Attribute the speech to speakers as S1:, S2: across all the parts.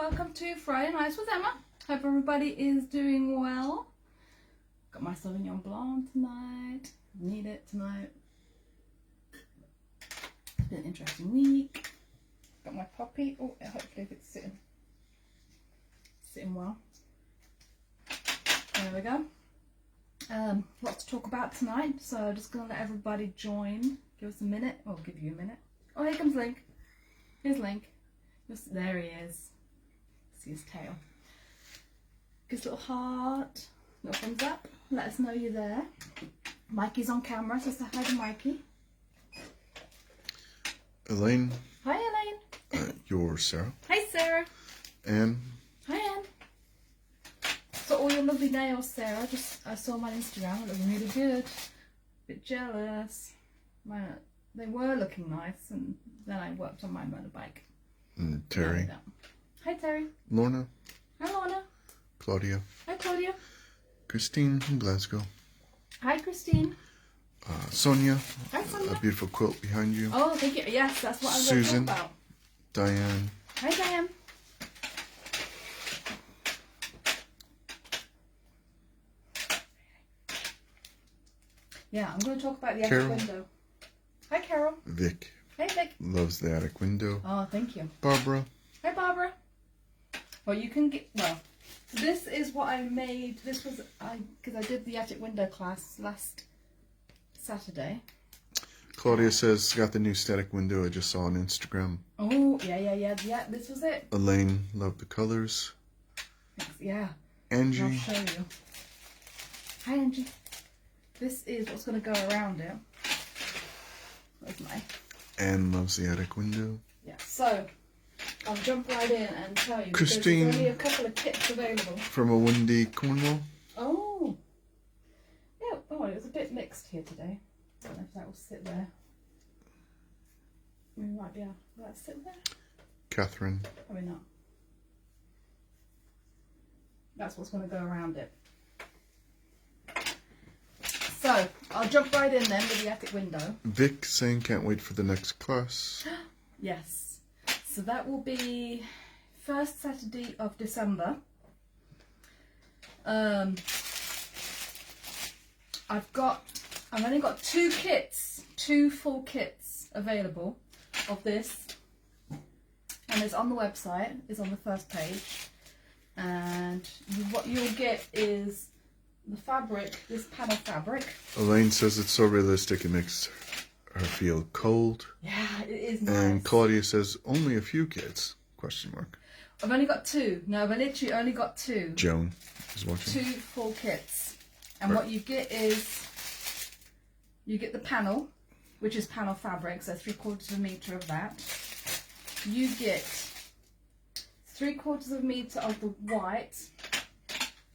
S1: welcome to Friday Nights with Emma. Hope everybody is doing well. Got my Sauvignon Blanc tonight. Need it tonight. It's been an interesting week. Got my poppy. Oh, hopefully it's sitting well. There we go. Lots to talk about tonight, so just gonna let everybody join. Give us a minute. I'll give you a minute. Oh, here comes Link. Here's Link. There he is. See his tail. Give us a little heart. Little thumbs up. Let us know you're there. Mikey's on camera, so say hi to Mikey.
S2: Elaine.
S1: Hi, Elaine.
S2: You're Sarah.
S1: Hi, Sarah.
S2: Anne.
S1: Hi, Anne. So all your lovely nails, Sarah. I saw my Instagram. It looked really good. Bit jealous. They were looking nice, and then I worked on my motorbike.
S2: And Terry.
S1: Hi, Terry.
S2: Lorna.
S1: Hi, Lorna.
S2: Claudia.
S1: Hi, Claudia.
S2: Christine from Glasgow.
S1: Hi, Christine.
S2: Sonia.
S1: Hi, Sonia.
S2: A beautiful quilt behind you.
S1: Oh, thank you. Yes, that's what I was
S2: Susan.
S1: talking about.
S2: Diane.
S1: Hi, Diane. Yeah, I'm going to talk about the attic window. Hi, Carol.
S2: Vic.
S1: Hey, Vic.
S2: Loves the attic window.
S1: Oh, thank you.
S2: Barbara.
S1: Hi, Barbara. Well, you can get, this is what I made. This was, because I did the attic window class last Saturday.
S2: Claudia says, got the new static window I just saw on Instagram.
S1: Oh, yeah, this was it.
S2: Elaine, love the colors.
S1: Yeah.
S2: Angie.
S1: I'll show you. Hi, Angie. This is what's going to go around it. Where's my...
S2: Anne loves the attic window.
S1: Yeah, so I'll jump right in and tell you.
S2: Christine.
S1: There's only a couple of kits available.
S2: From a windy Cornwall.
S1: Oh. Yeah, oh, it was a bit mixed here today. I don't know if that will sit there. We might be able to let it sit there.
S2: Catherine.
S1: Probably not. That's what's going to go around it. So, I'll jump right in then with the attic window.
S2: Vic saying can't wait for the next class.
S1: Yes. So that will be first Saturday of December. I've only got two full kits available of this. And it's on the website, it's on the first page. And what you'll get is the fabric, this panel fabric.
S2: Elaine says it's so realistic it makes her feel cold.
S1: Yeah, it is nice.
S2: And Claudia says only a few kits? Question mark.
S1: I've only got two. No, I've literally only got two.
S2: Joan is watching.
S1: Two full kits. And what you get is, you get the panel, which is panel fabric, so 3/4 meter of that. You get 3/4 meter of the white,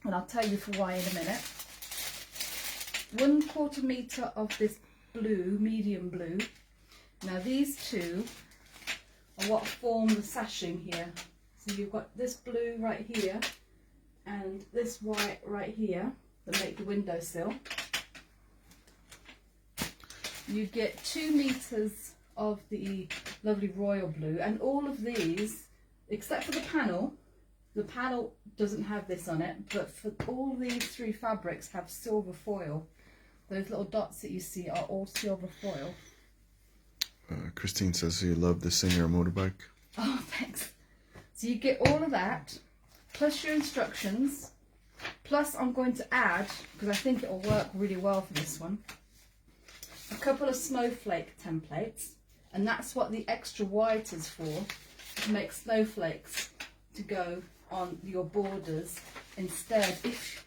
S1: and I'll tell you for why in a minute. 1/4 meter of this blue, medium blue. Now these two are what form the sashing here. So you've got this blue right here and this white right here that make the windowsill. You get 2 meters of the lovely royal blue, and all of these, except for the panel doesn't have this on it, but for all these three fabrics have silver foil. Those little dots that you see are all silver foil.
S2: Christine says you love the Singer motorbike.
S1: Oh, thanks. So you get all of that, plus your instructions, plus I'm going to add, because I think it'll work really well for this one, a couple of snowflake templates, and that's what the extra white is for, to make snowflakes to go on your borders instead.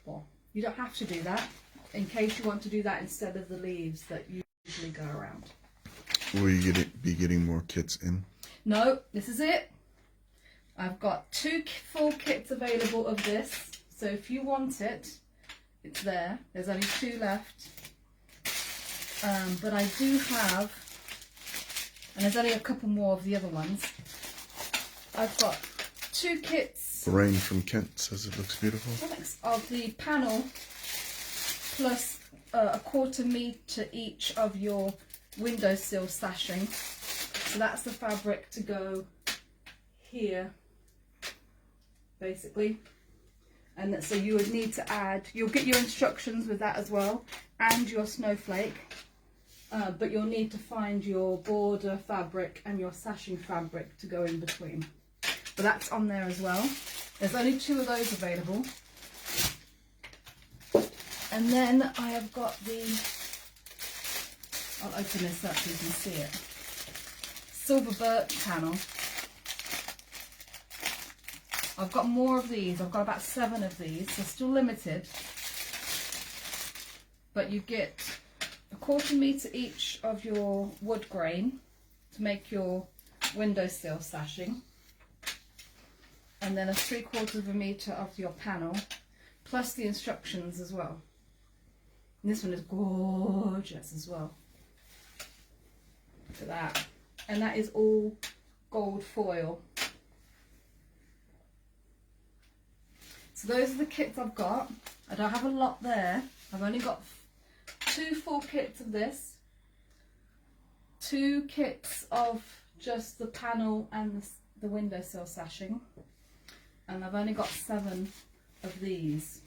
S1: Well, you don't have to do that, in case you want to do that instead of the leaves that usually go around.
S2: Will you be getting more kits in?
S1: No, this is it. I've got 2 full kits available of this, so if you want it, it's there. There's only 2 left. But I do have, and there's only a couple more of the other ones. I've got 2 kits.
S2: Lorraine from Kent says it looks beautiful.
S1: Of the panel, plus 1/4 meter each of your windowsill sashing. So that's the fabric to go here basically. And so you would need to add, you'll get your instructions with that as well, and your snowflake. But you'll need to find your border fabric and your sashing fabric to go in between. But that's on there as well. There's only 2 of those available. And then I have got the, I'll open this up so you can see it. Silver birch panel. I've got more of these. I've got about 7 of these. They're still limited. But you get a 1/4 metre each of your wood grain to make your windowsill sashing. And then a 3/4 metre of your panel, plus the instructions as well. And this one is gorgeous as well. Look at that. And that is all gold foil. So those are the kits I've got. I don't have a lot there. I've only got 2 full kits of this, 2 kits of just the panel and the windowsill sashing, and I've only got 7 of these.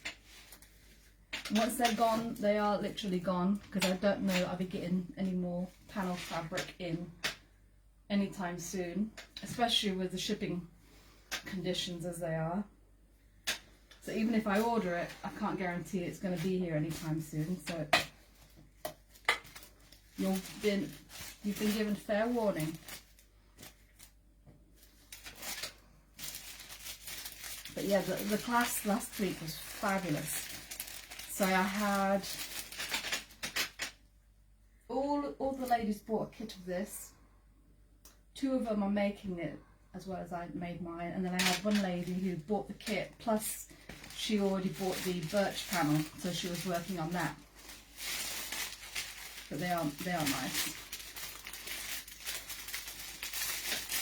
S1: Once they're gone, they are literally gone, because I don't know I'll be getting any more panel fabric in anytime soon, especially with the shipping conditions as they are. So even if I order it, I can't guarantee it's going to be here anytime soon. So you've been given fair warning. But yeah, the class last week was fabulous. So I had all the ladies bought a kit of this. 2 of them are making it as well as I made mine, and then I had one lady who bought the kit, plus she already bought the birch panel, so she was working on that. But they are nice.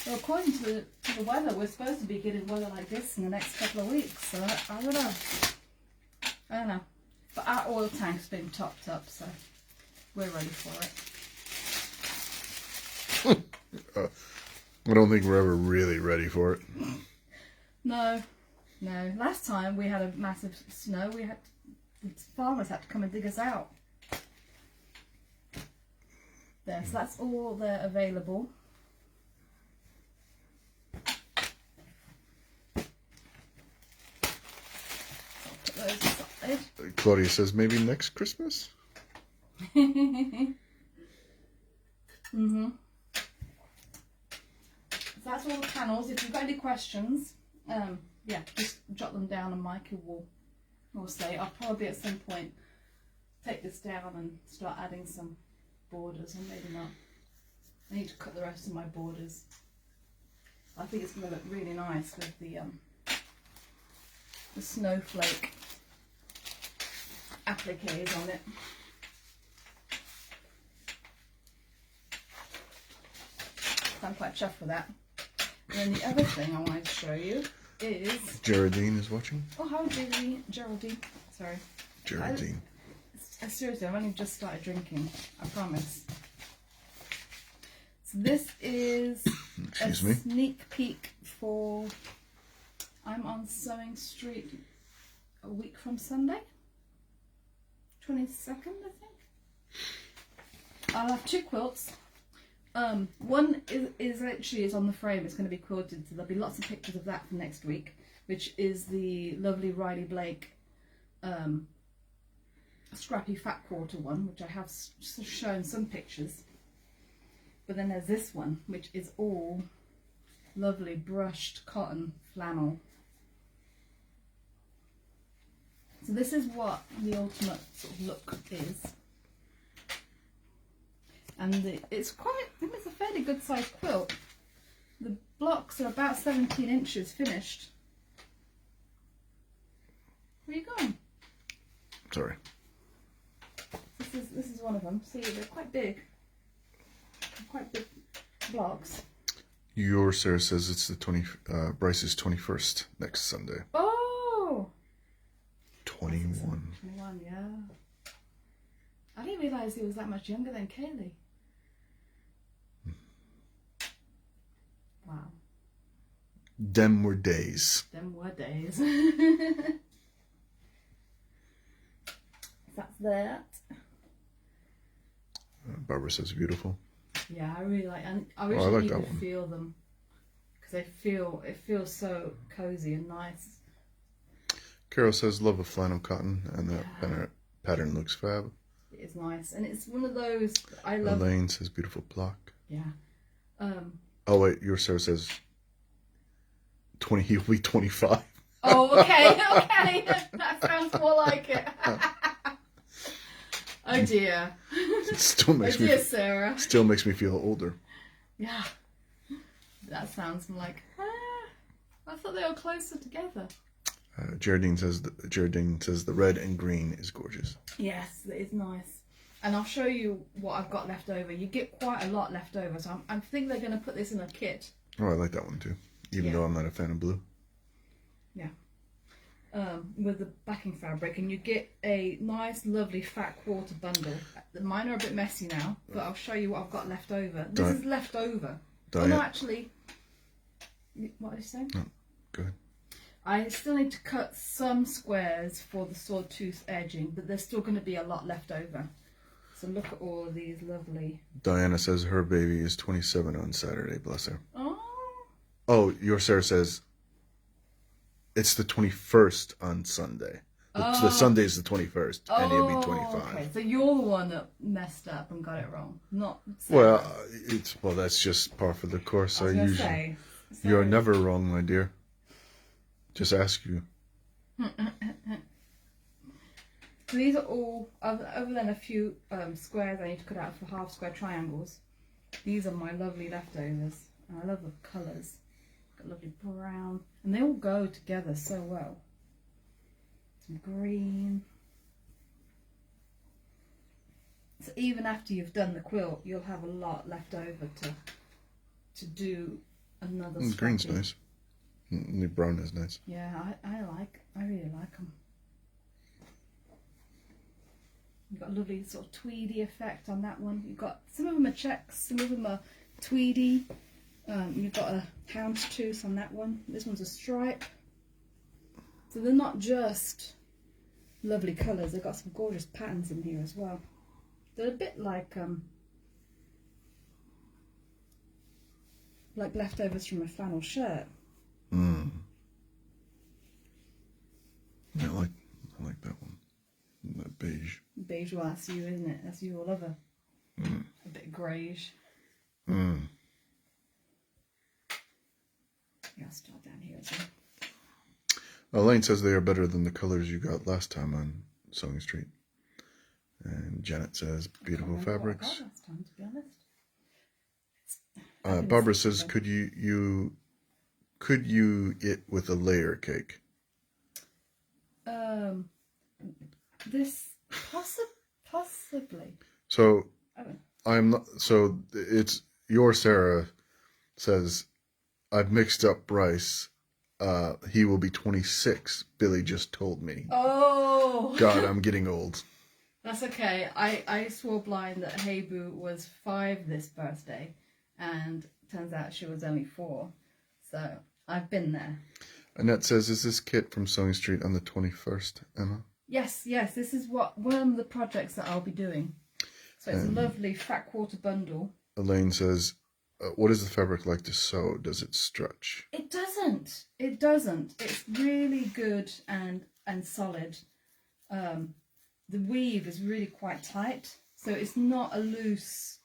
S1: Well, according to the weather, we're supposed to be getting weather like this in the next couple of weeks, so I don't know. I don't know. But our oil tank's been topped up, so we're ready for it.
S2: I don't think we're ever really ready for it.
S1: No. Last time we had a massive snow. The farmers had to come and dig us out. There, so that's all there available. Put those aside.
S2: Claudia says maybe next Christmas?
S1: Mm-hmm. So that's all the panels. If you've got any questions, yeah, just jot them down and Michael will say. I'll probably at some point take this down and start adding some borders, or maybe not. I need to cut the rest of my borders. I think it's going to look really nice with the snowflake appliques on it. So I'm quite chuffed with that. And then the other thing I wanted to show you is...
S2: Geraldine is watching.
S1: Oh, hi Geraldine. Sorry.
S2: Geraldine.
S1: Seriously, I've only just started drinking. I promise. So this is sneak peek for... I'm on Sewing Street a week from Sunday. 22nd, I think. I'll have 2 quilts. One is actually on the frame. It's going to be quilted, so there'll be lots of pictures of that for next week, which is the lovely Riley Blake scrappy fat quarter one, which I have shown some pictures. But then there's this one, which is all lovely brushed cotton flannel. So this is what the ultimate sort of look is. And it's a fairly good sized quilt. The blocks are about 17 inches finished. Where are you going?
S2: Sorry.
S1: This is one of them. See, they're quite big. Quite big blocks.
S2: Your Sarah says it's the Bryce's 21st next Sunday.
S1: Oh!
S2: 21.
S1: 21, yeah. I didn't realise he was that much younger than Kaylee. Wow.
S2: Them were days.
S1: Them were days. That's that.
S2: Barbara says beautiful.
S1: Yeah, I really like, and I wish
S2: like
S1: you
S2: that
S1: could
S2: one.
S1: feel them, because it feels so cozy and nice.
S2: Carol says love of flannel cotton, and the pattern looks fab.
S1: It is nice, and it's one of those I love.
S2: Elaine says beautiful block.
S1: Yeah.
S2: Oh wait, your Sarah says 20. He'll be 25.
S1: Oh, okay, okay. That sounds more like it. Oh dear.
S2: It still makes
S1: Oh dear, Sarah.
S2: Still makes me feel older.
S1: Yeah. That sounds like. I thought they were closer together.
S2: Geraldine says the red and green is gorgeous.
S1: Yes, it is nice. And I'll show you what I've got left over. You get quite a lot left over, so I think they're going to put this in a kit.
S2: Oh, I like that one too, even though I'm not a fan of blue.
S1: Yeah. With the backing fabric, and you get a nice, lovely fat quarter bundle. Mine are a bit messy now, but I'll show you what I've got left over. This is left over. Oh, no, actually, what did you say?
S2: No, go ahead.
S1: I still need to cut some squares for the sawtooth edging, but there's still going to be a lot left over. So look at all of these lovely...
S2: Diana says her baby is 27 on Saturday, bless her.
S1: Oh.
S2: Oh, your Sarah says it's the 21st on Sunday. The Sunday is the 21st, and he'll be 25.
S1: Okay, so you're the one that messed up and got it wrong, not
S2: Well,
S1: Sarah.
S2: that's just par for the course.
S1: I was gonna say,
S2: You're never wrong, my dear. Just ask you.
S1: These are all, other than a few squares I need to cut out for half square triangles. These are my lovely leftovers. And I love the colours. Got lovely brown. And they all go together so well. Some green. So even after you've done the quilt, you'll have a lot left over to do another
S2: The green's nice. The brown is nice.
S1: Yeah, I really like them. You've got a lovely sort of tweedy effect on that one. You've got, some of them are checks, some of them are tweedy. You've got a houndstooth on that one. This one's a stripe. So they're not just lovely colours, they've got some gorgeous patterns in here as well. They're a bit like leftovers from a flannel shirt.
S2: Yeah, I like that one. That beige.
S1: Beige, well, that's you, isn't it? That's you all over. A bit greyish. Yeah, I'll start down here as well.
S2: Elaine says they are better than the colors you got last time on Sewing Street. And Janet says beautiful fabrics.
S1: What I got last time, to be honest.
S2: Barbara says, could you it with a layer cake?
S1: This possibly.
S2: So I'm not. So it's your Sarah says, I've mixed up Bryce. He will be 26. Billy just told me.
S1: Oh
S2: God, I'm getting old.
S1: That's okay. I swore blind that Hey Boo was 5 this birthday, and turns out she was only 4. So I've been there.
S2: Annette says, is this kit from Sewing Street on the 21st, Emma?
S1: Yes, this is one of the projects that I'll be doing. So it's a lovely fat quarter bundle. Elaine
S2: says, what is the fabric like to sew? Does it stretch?
S1: It doesn't. It doesn't. It's really good and solid. The weave is really quite tight, so it's not a loose,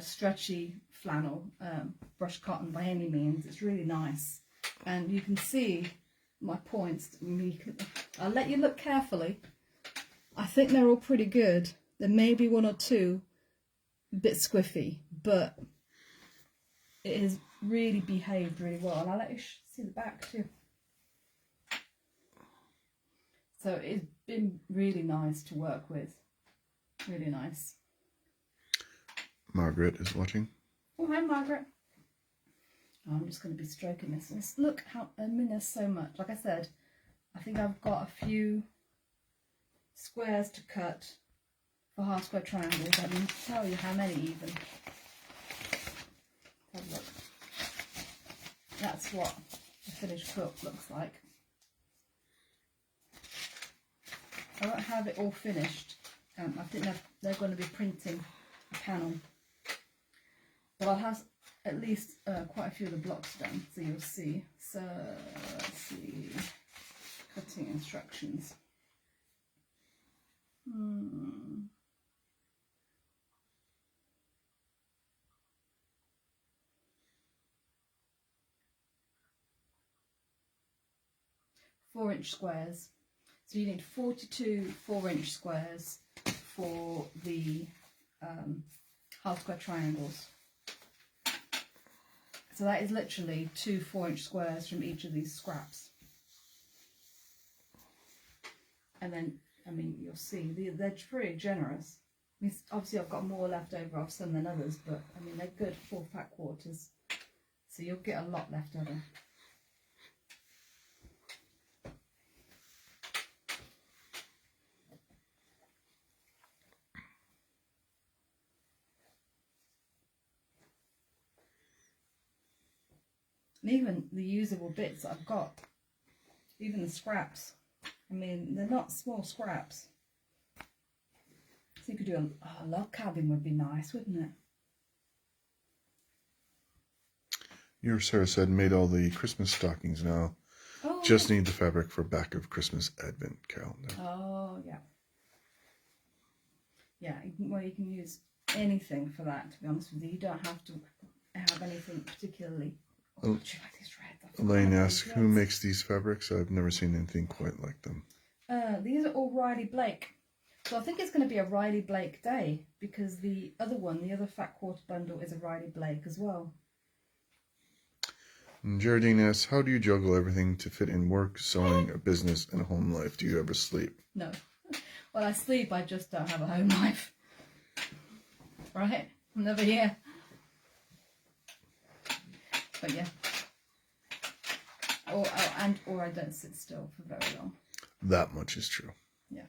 S1: stretchy flannel brushed cotton by any means. It's really nice, and you can see my points. I'll let you look carefully. I think they're all pretty good. There may be 1 or 2 a bit squiffy, but it has really behaved really well. And I'll let you see the back too. So it's been really nice to work with. Really nice.
S2: Margaret is watching.
S1: Oh, hi, Margaret. Oh, I'm just going to be stroking this. Look how, I mean, there's so much. Like I said, I think I've got a few squares to cut for half square triangles. I can tell you how many even. Have a look. that's what the finished quilt looks like. I won't have it all finished. I think they're going to be printing a panel. But I'll have at least quite a few of the blocks done, so you'll see. So, let's see. Cutting instructions. 4-inch squares. So you need 42 4-inch squares for the half square triangles. So that is literally 2 4-inch squares from each of these scraps. And then, I mean, you'll see, they're pretty generous. I mean, obviously I've got more left over of some than others, but I mean, they're good 4 fat quarters. So you'll get a lot left over. And even the usable bits that I've got, even the scraps, I mean, they're not small scraps. So you could do a log cabin would be nice, wouldn't it?
S2: Your Sarah said made all the Christmas stockings now.
S1: Oh,
S2: Just need the fabric for back of Christmas Advent calendar.
S1: Oh, yeah. Yeah, well, you can use anything for that, to be honest with you. You don't have to have anything particularly. Oh, do you like these reds?
S2: Elaine asks, who makes these fabrics? I've never seen anything quite like them.
S1: These are all Riley Blake. So I think it's going to be a Riley Blake day, because the other one, the other fat quarter bundle, is a Riley Blake as well.
S2: And Geraldine asks, how do you juggle everything to fit in work, sewing, a business, and a home life? Do you ever sleep?
S1: No. Well, I sleep, I just don't have a home life. Right? I'm never here. But yeah. Or I don't sit still for very long.
S2: That much is true.
S1: Yeah.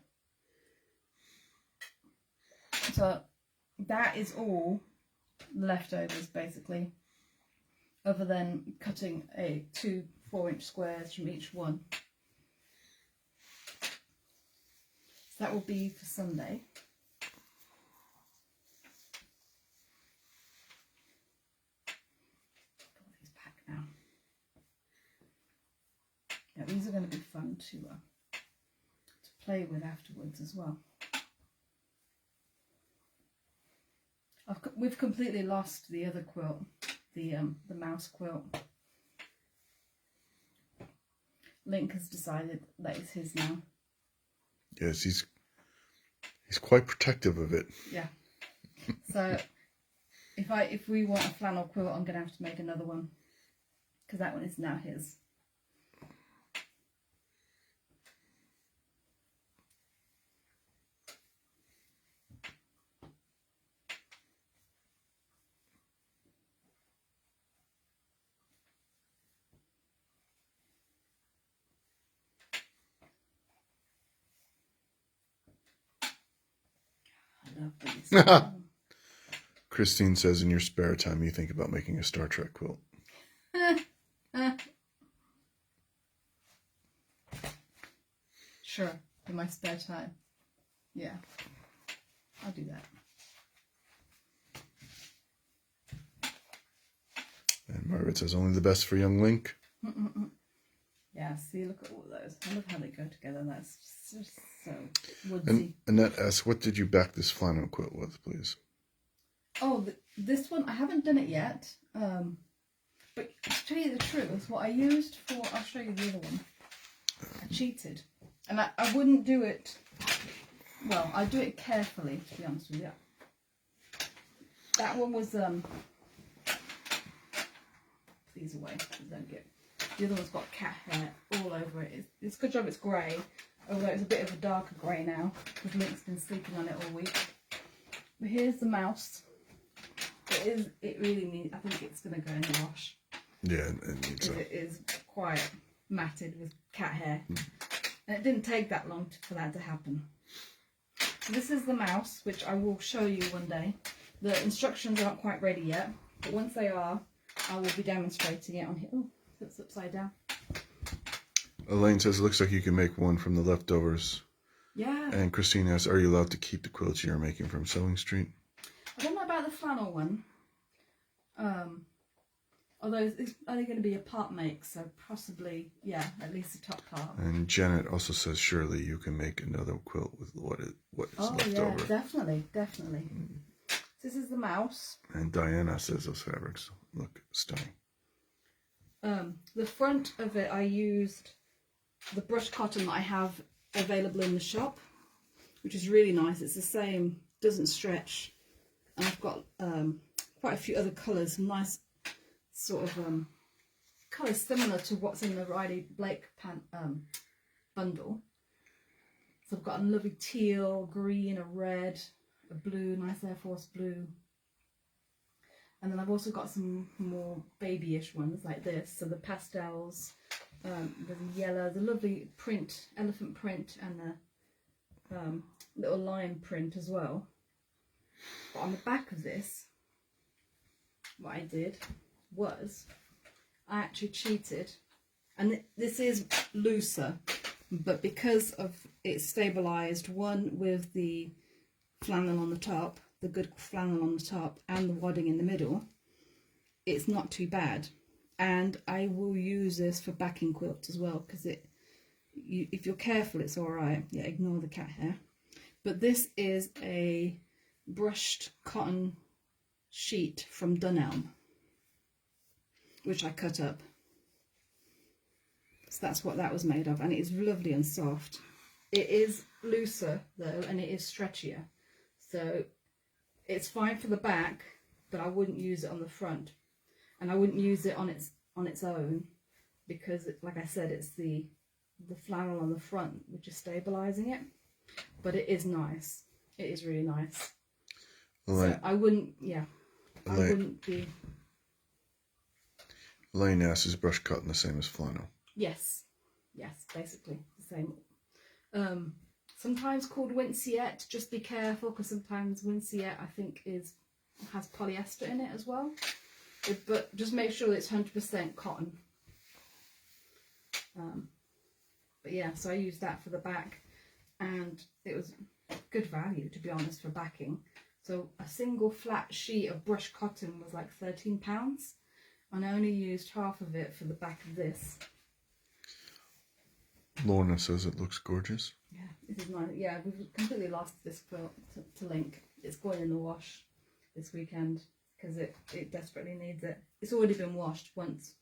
S1: So that is all leftovers, basically, other than cutting 2 4-inch squares from each one. So that will be for Sunday. Pull these back now. Yeah, these are going to be fun to play with afterwards as well. We've completely lost the other quilt, the mouse quilt. Link has decided that it's his now.
S2: Yes, he's quite protective of it.
S1: Yeah. So if we want a flannel quilt, I'm gonna have to make another one, because that one is now his. I love these.
S2: Christine says in your spare time you think about making a Star Trek quilt.
S1: Sure, in my spare time. Yeah, I'll do that.
S2: And Margaret says only the best for young Link.
S1: Yeah, see, look at all those. I love how they go together. That's just so woodsy.
S2: And Annette asks, what did you back this flannel quilt with, please?
S1: Oh, this one, I haven't done it yet. But to tell you the truth, what I used for, I'll show you the other one. I cheated. And I wouldn't do it, well, I do it carefully, to be honest with you. That one was, please away, don't get. The other one's got cat hair all over it. It's a good job it's grey, although it's a bit of a darker grey now, because Link's been sleeping on it all week. But here's the mouse. It really needs, I think it's going to go in the wash.
S2: Yeah, it needs
S1: Because it is quite matted with cat hair. And it didn't take that long for that to happen. So this is the mouse, which I will show you one day. The instructions aren't quite ready yet, but once they are, I will be demonstrating it on here. Oh, It's upside down.
S2: Elaine says it looks like you can make one from the leftovers.
S1: Yeah.
S2: And Christine asks, are you allowed to keep the quilts you're making from Sewing Street?
S1: I don't know about the flannel one. Although it's only going to be a part make, so possibly, yeah, at least the top part.
S2: And Janet also says, surely you can make another quilt with what is left
S1: yeah,
S2: over.
S1: definitely. This is the mouse.
S2: And Diana says those fabrics look stunning.
S1: The front of it, I used the brushed cotton that I have available in the shop, which is really nice. It's the same, doesn't stretch. And I've got quite a few other colours, nice sort of colours similar to what's in the Riley Blake bundle. So I've got a lovely teal, green, a red, a blue, nice Air Force blue. And then I've also got some more babyish ones like this. So the pastels, there's a yellow, the lovely print, elephant print, and a little lion print as well. But on the back of this, what I did was I actually cheated, and this is looser, but because of it's stabilised, one with the flannel on the top, the good flannel on the top, and the wadding in the middle, it's not too bad. And I will use this for backing quilts as well, because if you're careful, it's all right. Yeah, ignore the cat hair. But this is a brushed cotton sheet from Dunelm, which I cut up. So that's what that was made of, and it is lovely and soft. It is looser though, and it is stretchier, so it's fine for the back, but I wouldn't use it on the front, and I wouldn't use it on its own, because like I said, it's the flannel on the front which is stabilizing it. But it is nice. It is really nice. So I wouldn't, I wouldn't be.
S2: Elaine asks, is brush cotton the same as flannel?
S1: Yes, basically the same. Sometimes called winceyette. Just be careful, because sometimes winceyette I think has polyester in it as well. But just make sure that it's 100% cotton. But yeah, so I used that for the back, and it was good value, to be honest, for backing. So a single flat sheet of brushed cotton was like £13, and I only used half of it for the back of this.
S2: Lorna says it looks gorgeous.
S1: Yeah, this is nice. Yeah, we've completely lost this quilt to link. It's going in the wash this weekend because it desperately needs it. It's already been washed once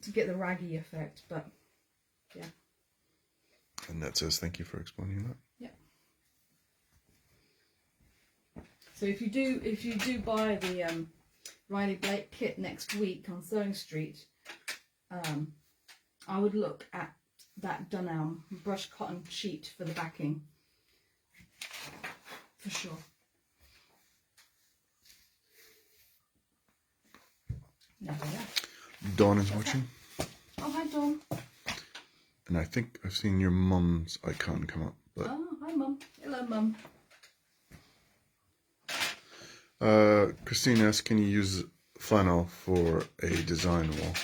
S1: to get the raggy effect, but yeah.
S2: And that says thank you for explaining that.
S1: Yeah. So if you do buy the Riley Blake kit next week on Sewing Street, I would look at that Dunelm brushed cotton sheet for the backing, for sure. Yeah.
S2: Dawn is watching.
S1: Oh, hi Dawn.
S2: And I think I've seen your mum's icon come up. But
S1: oh, hi Mum. Hello Mum.
S2: Christine asks, can you use flannel for a design wall?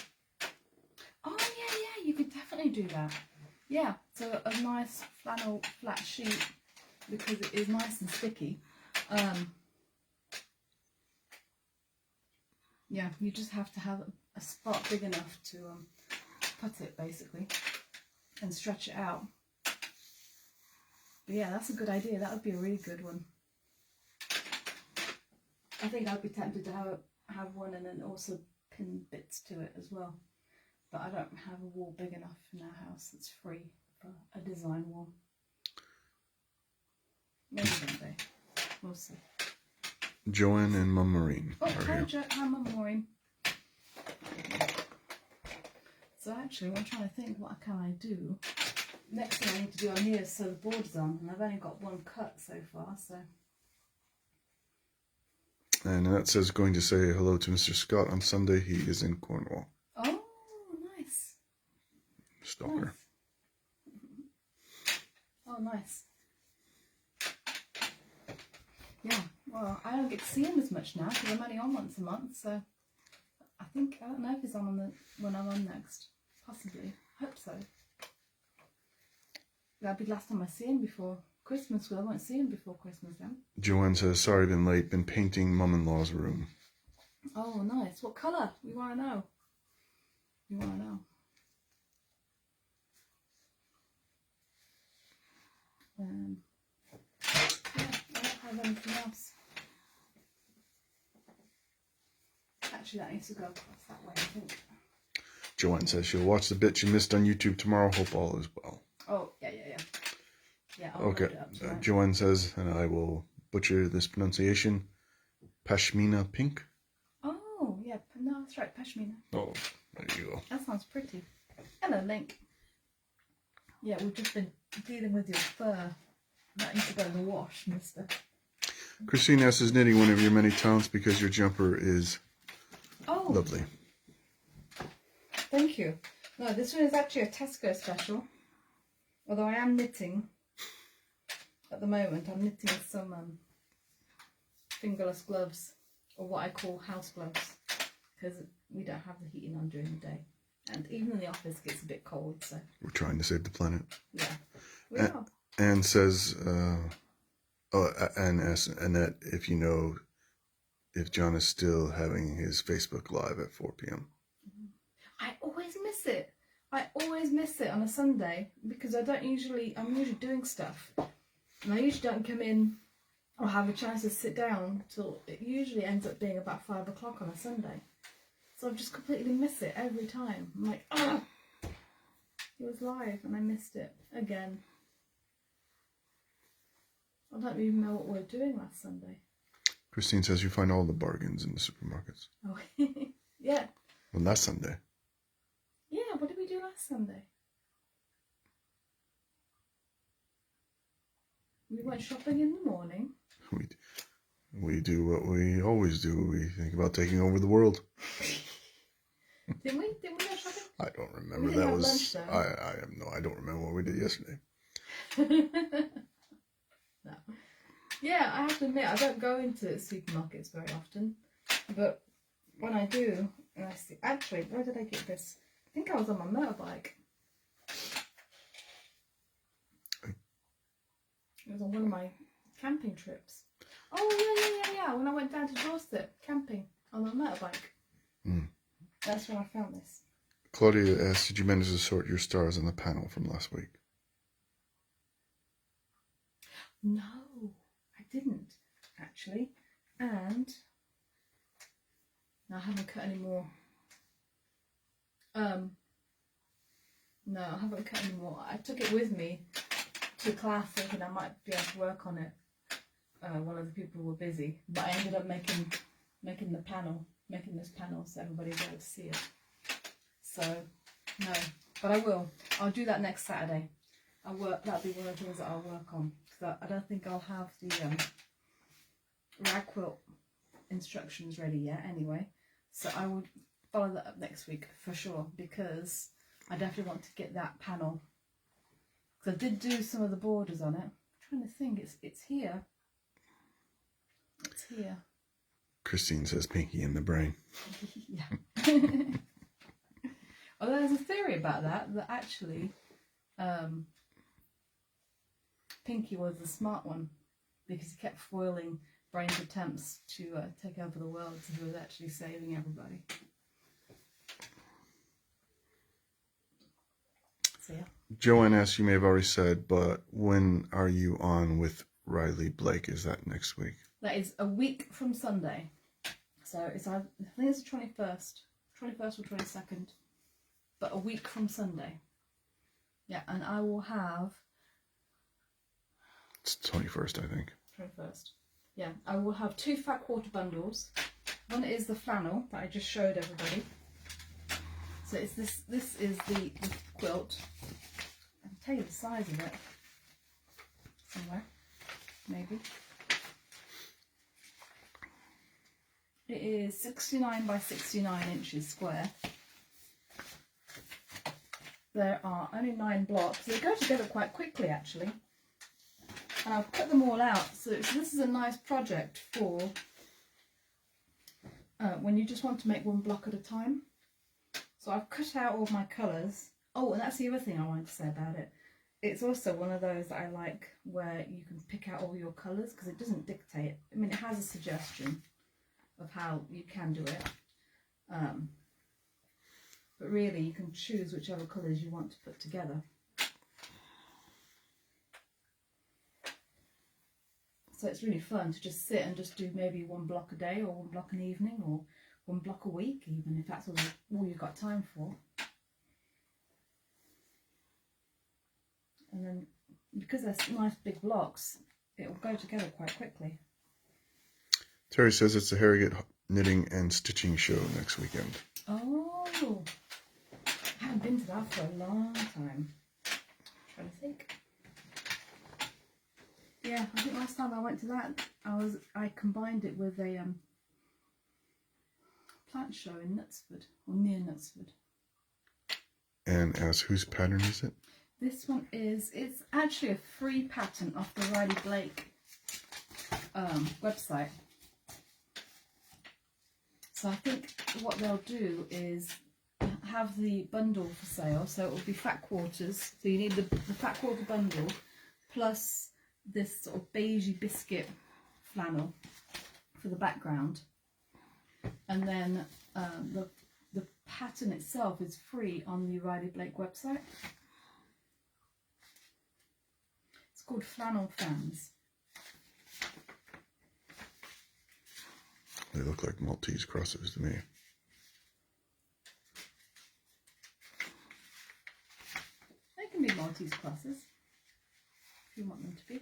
S1: Oh yeah, you could definitely do that. Yeah, so a nice flannel flat sheet, because it is nice and sticky. Yeah, you just have to have a spot big enough to put it, basically, and stretch it out. But yeah, that's a good idea. That would be a really good one. I think I'd be tempted to have one and then also pin bits to it as well. But I don't have a wall big enough in our house that's free for a design wall. Maybe one day. We'll see.
S2: Joanne and Mum Maureen
S1: are
S2: here.
S1: Hi Mum Maureen. So actually, I'm trying to think, what can I do? Next thing I need to do on here is sew the borders on, and I've only got one cut so far, so...
S2: And that says going to say hello to Mr. Scott on Sunday. He is in Cornwall.
S1: Oh, nice.
S2: Stalker.
S1: Nice. Oh, nice. Yeah, well, I don't get to see him as much now because I'm only on once a month, so I don't know if he's on when I'm on next. Possibly. Hope so. That'll be the last time I see him before Christmas. Well, I won't see him before Christmas then.
S2: Joanne says, sorry, been late. Been painting mum-in-law's room.
S1: Oh, nice. What colour? We want to know. We want to know. Yeah, I don't have anything else. Actually, that needs to go across that way, I think.
S2: Joanne says she'll watch the bit she missed on YouTube tomorrow. Hope all is well.
S1: Oh, yeah. Yeah, I'll
S2: Okay.
S1: load it up tonight.
S2: Joanne says, and I will butcher this pronunciation, pashmina pink.
S1: Oh, yeah. No, that's right. Pashmina.
S2: Oh, there you go.
S1: That sounds pretty. Hello, Link. Yeah, we've just been dealing with your fur. That needs to go in the wash, mister.
S2: Christine S. is knitting one of your many talents because your jumper is lovely.
S1: Thank you. No, this one is actually a Tesco special. Although I am knitting at the moment. I'm knitting some fingerless gloves, or what I call house gloves, because we don't have the heating on during the day. And even in the office it gets a bit cold, so...
S2: We're trying to save the planet.
S1: Yeah, we are.
S2: And says, and asks Annette if you know if John is still having his Facebook Live at 4 p.m.
S1: I always miss it. I always miss it on a Sunday because I'm usually doing stuff. And I usually don't come in or have a chance to sit down till it usually ends up being about 5 o'clock on a Sunday. So I just completely miss it every time. I'm like, ah! It was live and I missed it again. I don't even know what we were doing last Sunday.
S2: Christine says you find all the bargains in the supermarkets.
S1: Oh, yeah.
S2: Well, last Sunday.
S1: Yeah, what did we do last Sunday? We went shopping in the morning.
S2: We do what we always do. We think about taking over the world.
S1: Didn't we go shopping?
S2: I don't remember.
S1: We didn't have lunch, though.
S2: I don't remember what we did yesterday.
S1: No. Yeah, I have to admit I don't go into supermarkets very often, but when I do, and I see, actually, where did I get this? I think I was on my motorbike. It was on one of my camping trips. Oh yeah. When I went down to Dorset camping on my motorbike. That's when I found this.
S2: Claudia asked, did you manage to sort your stars on the panel from last week?
S1: No, I didn't actually, and I haven't cut any more. No, I haven't cut any more. I took it with me to class thinking I might be able to work on it. One of the people were busy, but I ended up making this panel so everybody's able to see it. So no, but I will. I'll do that next Saturday. That'll be one of the things that I'll work on. Because I don't think I'll have the rag quilt instructions ready yet anyway. So I would follow that up next week for sure, because I definitely want to get that panel. Because I did do some of the borders on it. I'm trying to think, it's here. It's here.
S2: Christine says pinky in the brain.
S1: Yeah. Although there's a theory about that actually Pinky was the smart one because he kept foiling Brain's attempts to take over the world, so he was actually saving everybody. So yeah. Joanne
S2: asks, you may have already said, but when are you on with Riley Blake? Is that next week?
S1: That is a week from Sunday. So it's I think it's the 21st or 22nd, but a week from Sunday. Yeah, and I will have...
S2: It's the 21st, I think.
S1: 21st. Yeah, I will have 2 fat quarter bundles. One is the flannel that I just showed everybody. So it's this is the quilt. I can tell you the size of it somewhere, maybe. It is 69 by 69 inches square. There are only 9 blocks. They go together quite quickly actually. And I've cut them all out. So this is a nice project for when you just want to make one block at a time. So I've cut out all my colours. Oh, and that's the other thing I wanted to say about it. It's also one of those that I like where you can pick out all your colours, because it doesn't dictate. I mean, it has a suggestion of how you can do it. But really, you can choose whichever colours you want to put together. So it's really fun to just sit and just do maybe one block a day, or one block an evening, or one block a week, even if that's all you've got time for. And then, because they're nice big blocks, it will go together quite quickly.
S2: Terry says it's a Harrogate knitting and stitching show next weekend.
S1: Oh, I haven't been to that for a long time. I'm trying to think. Yeah, I think last time I went to that, I combined it with a plant show in Knutsford, or near Knutsford.
S2: And as whose pattern is it?
S1: This one it's actually a free pattern off the Riley Blake website. So I think what they'll do is have the bundle for sale. So it will be fat quarters. So you need the fat quarter bundle plus this sort of beigey biscuit flannel for the background. And then the pattern itself is free on the Riley Blake website. It's called Flannel Fans.
S2: They look like Maltese crosses to me.
S1: They can be Maltese crosses if you want them to be.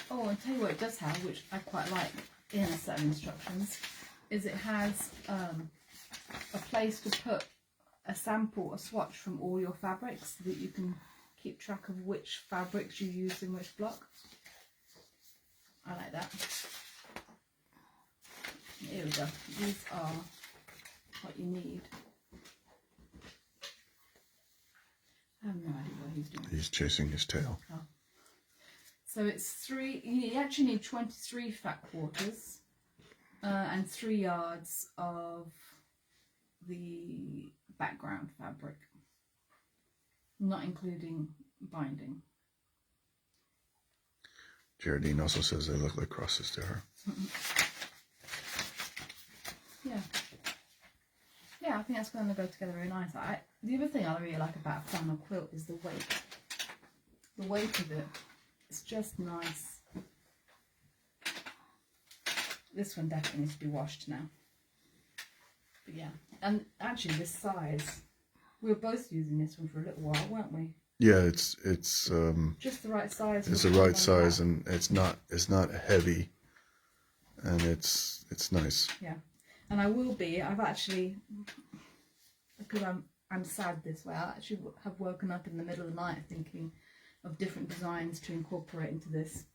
S1: Oh, I'll tell you what it does have, which I quite like in a set of instructions, is it has a place to put a sample, a swatch from all your fabrics, so that you can keep track of which fabrics you use in which block. I like that. Here we go. These are what you need. I have no idea what he's doing.
S2: He's chasing his tail.
S1: Oh. So it's you actually need 23 fat quarters and 3 yards of the background fabric, not including binding.
S2: Geraldine also says they look like crosses to her.
S1: Yeah. Yeah, I think that's going to go together very nice. The other thing I really like about a flannel quilt is the weight. The weight of it. It's just nice. This one definitely needs to be washed now. But yeah, and actually this size, we were both using this one for a little while, weren't we?
S2: Yeah, it's
S1: just the right size.
S2: It's the right size, and it's not heavy, and it's nice.
S1: Yeah, and I've actually, because I'm sad this way, I actually have woken up in the middle of the night thinking of different designs to incorporate into this,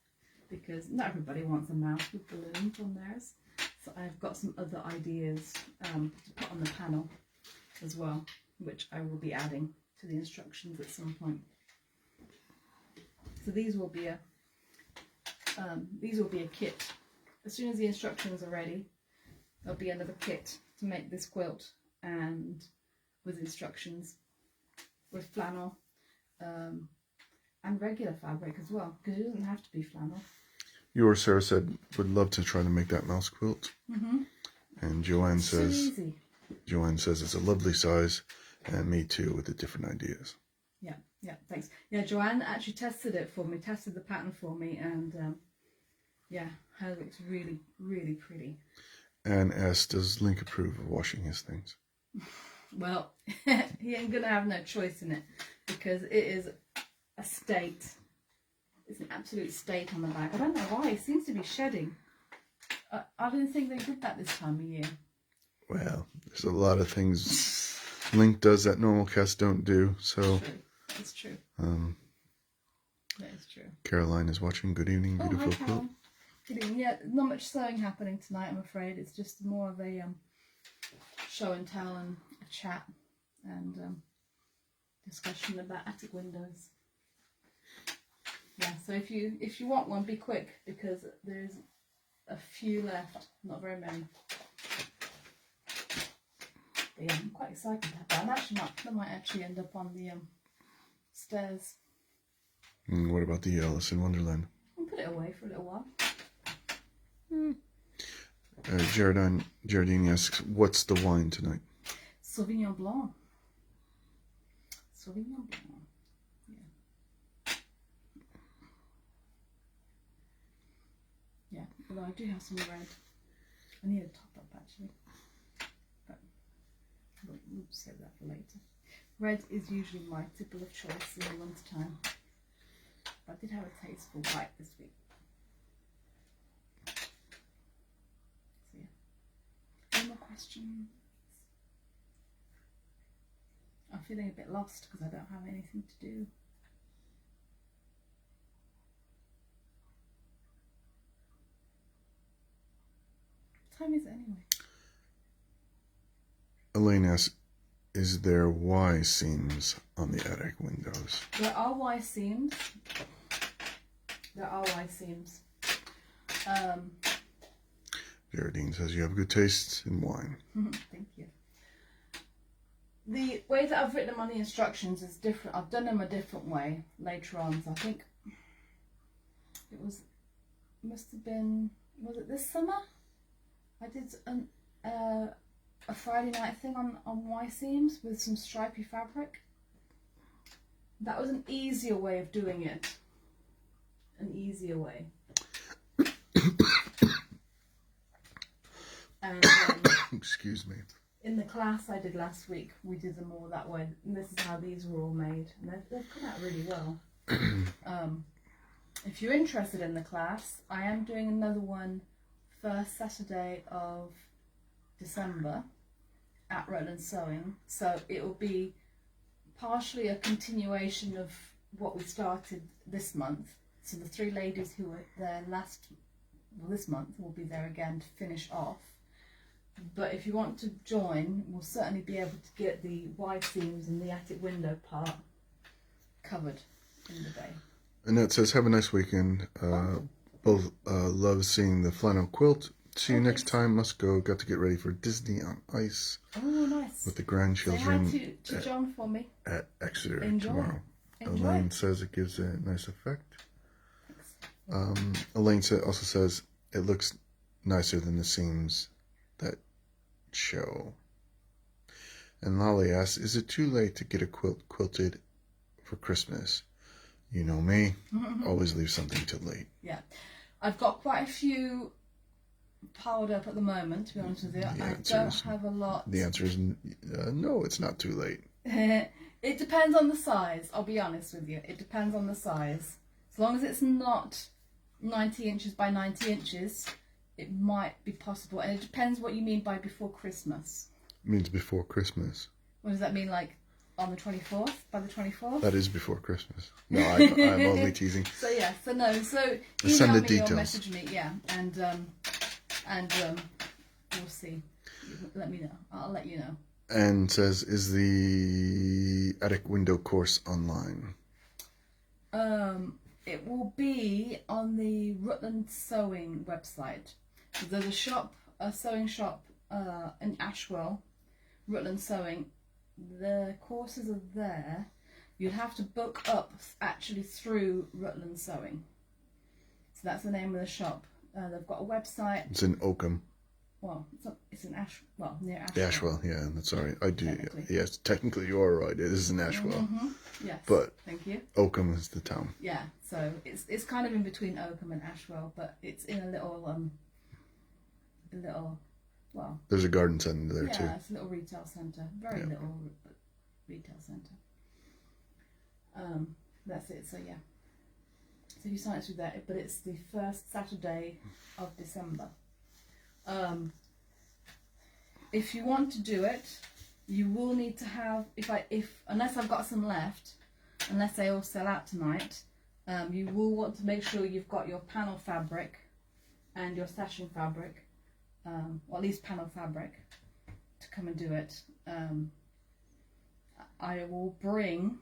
S1: because not everybody wants a mouse with balloons on theirs. So I've got some other ideas to put on the panel as well, which I will be adding to the instructions at some point. So these will be a kit. As soon as the instructions are ready, there'll be another kit to make this quilt, and with instructions, with flannel, and regular fabric as well, because it doesn't have to be flannel.
S2: Sarah said would love to try to make that mouse quilt. And Joanne says it's a lovely size, and me too, with the different ideas.
S1: Yeah, thanks. Yeah, Joanne actually tested it for me, tested the pattern for me, and yeah, hers looks really, really pretty.
S2: And asked, does Link approve of washing his things?
S1: Well, he ain't gonna have no choice in it, because it is a state. It's an absolute state on the back. I don't know why, it seems to be shedding. I didn't think they did that this time of year.
S2: Well, there's a lot of things Link does that normal cats don't do, so...
S1: It's true. That is true.
S2: Caroline is watching. Good evening, beautiful quilt.
S1: Good evening. Yeah, not much sewing happening tonight, I'm afraid. It's just more of a show and tell and a chat and discussion about attic windows. Yeah, so if you want one, be quick, because there's a few left, not very many. But yeah, I'm quite excited about that. I'm actually not, that might actually end up on the stairs.
S2: And what about the Alice in Wonderland?
S1: I'll put it away for a little while.
S2: Geraldine asks, what's the wine tonight?
S1: Sauvignon Blanc. Sauvignon Blanc. Yeah. Yeah, although I do have some red. I need a top up actually. But we'll save that for later. Red is usually my tipple of choice in the winter time. I did have a tasteful white this week. So yeah. Any more questions? I'm feeling a bit lost because I don't have anything to do. What time is it anyway?
S2: Elaine asks, is there Y seams on the attic windows?
S1: There are Y seams. There are Y seams.
S2: Geraldine says, you have good taste in wine.
S1: Thank you. The way that I've written them on the instructions is different. I've done them a different way later on. So I think it must have been, was it this summer? I did a Friday night thing on Y seams with some stripy fabric. That was an easier way of doing it. An easier way. And
S2: Excuse me.
S1: in the class I did last week, we did them all that way. And this is how these were all made. And they've come out really well. If you're interested in the class, I am doing another one first Saturday of December at Rutland Sewing. So it will be partially a continuation of what we started this month. So the three ladies who were there this month will be there again to finish off. But if you want to join, we'll certainly be able to get the Y seams and the attic window part covered in the day.
S2: Annette says, have a nice weekend. Both love seeing the flannel quilt. See you next time. Must go. Got to get ready for Disney on Ice.
S1: Oh, nice.
S2: With the grandchildren.
S1: Say hi to John for me.
S2: At Exeter
S1: Enjoy.
S2: tomorrow.
S1: Enjoy.
S2: Elaine says it gives a nice effect.
S1: Thanks.
S2: Elaine also says it looks nicer than the seams that show. And Lolly asks, is it too late to get a quilt quilted for Christmas? You know me, always leave something till late.
S1: Yeah, I've got quite a few piled up at the moment, to be honest with you. I don't have a lot.
S2: The answer is no, it's not too late.
S1: It depends on the size, I'll be honest with you. It depends on the size. As long as it's not 90 inches by 90 inches, it might be possible. And it depends what you mean by before Christmas.
S2: It means before Christmas.
S1: What does that mean, like on the 24th? By the 24th?
S2: That is before Christmas. No, I'm only teasing.
S1: So yeah, so no, so
S2: Send
S1: email
S2: the
S1: me
S2: details.
S1: or message me, yeah, and we'll see. Let me know. I'll let you know.
S2: And says, is the attic window course online?
S1: It will be on the Rutland Sewing website. There's a sewing shop in Ashwell, Rutland Sewing. The courses are there. You'd have to book up actually through Rutland Sewing. So that's the name of the shop. They've got a website.
S2: It's in Oakham.
S1: Well, it's in near Ashwell.
S2: The Ashwell, yeah, that's all right. I do.
S1: Technically.
S2: Yes, technically you are right. It is in Ashwell.
S1: Yes.
S2: But
S1: thank you.
S2: Oakham is the town.
S1: Yeah, so it's kind of in between Oakham and Ashwell, but it's in a little well.
S2: There's a garden centre there too.
S1: Yeah, it's a little retail centre. Very little retail centre. That's it. So yeah. So you sign up through that, but it's the first Saturday of December. If you want to do it, you will need to have, unless I've got some left, unless they all sell out tonight, you will want to make sure you've got your panel fabric and your sashing fabric, or at least panel fabric, to come and do it. I will bring,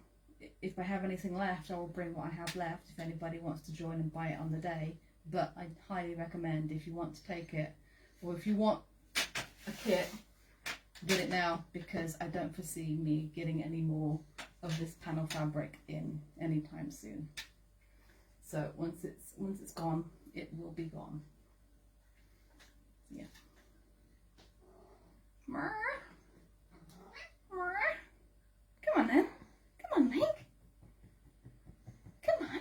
S1: if I have anything left, I will bring what I have left if anybody wants to join and buy it on the day. but I highly recommend if you want to take it, or if you want a kit, get it now, because I don't foresee me getting any more of this panel fabric in anytime soon. So once it's gone, it will be gone. Yeah. Come on then. Come on, Link. Come on.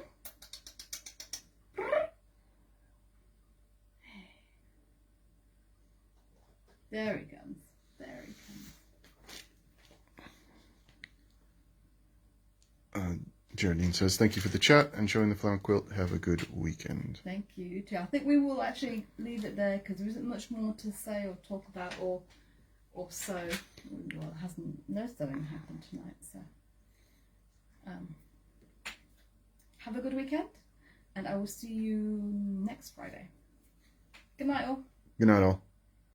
S1: There he comes. There he comes.
S2: Geraldine says, thank you for the chat and showing the flannel quilt. Have a good weekend.
S1: Thank you too. I think we will actually leave it there because there isn't much more to say or talk about or sew. Well, no sewing happened tonight, so have a good weekend, and I will see you next Friday. Good night all.
S2: Good night all.